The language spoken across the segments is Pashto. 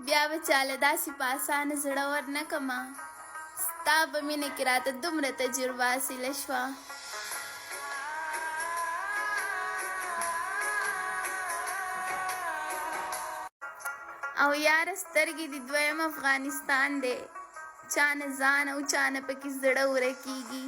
بیا به چاله داسې په اسانه زړور نه کړمه ستا په مینه کې راته دومره تجربه حاصله شوه او یاره سترګې د دویم افغانستان دی چا نه ځان او چا نه پکې زړه ورکېږي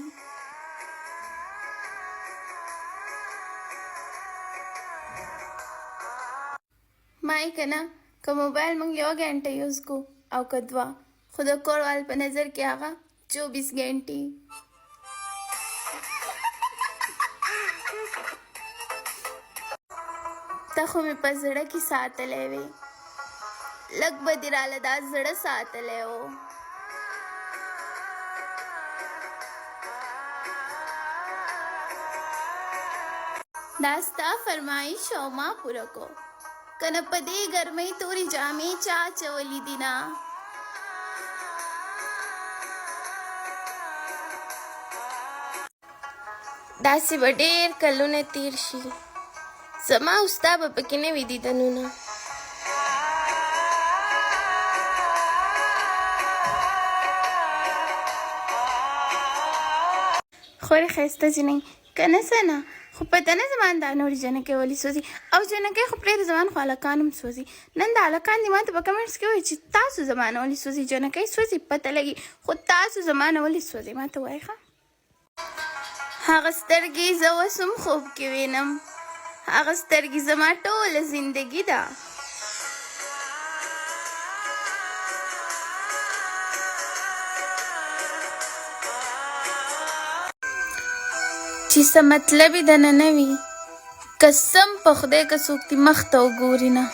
ما یې که نه که موبایل موږ 1 घंटे یوز کو او که 2 خو د کور وال په نظر کې هغه 24 घंटे ته خو مې په زړه کې ساتلی وې لږ به دې راله دا زړه ساتلی و دا ستا فرمایش او ما پوره کو که نه په دې ګرمۍ تورې جامې چا اچولي دي نه داسې به ډېر کلونه تیر شي زما او ستا به پکې نه وي دیدنونه خورې ښایسته جینۍ که نه څه نه خو پته نه زما دا نورې جنکۍ ولې سوځي او جنکۍ خو پرېږده زما خو هلکان هم سوځي نن د هلکان دې ما ته په کمنټس کې وایي چې تاسو زما نه ولې سوځي جنکۍ سوځي پته لګي خو تاسو زما نه ولې سوځي ما ته وایي ښه هغه سترګې زه اوس هم خوب کې وینم هغه سترګې زما ټوله زندګي ده چې څه مطلب یې دنه نه وي قسم په خدای که څوک دې مخ ته وګوري نه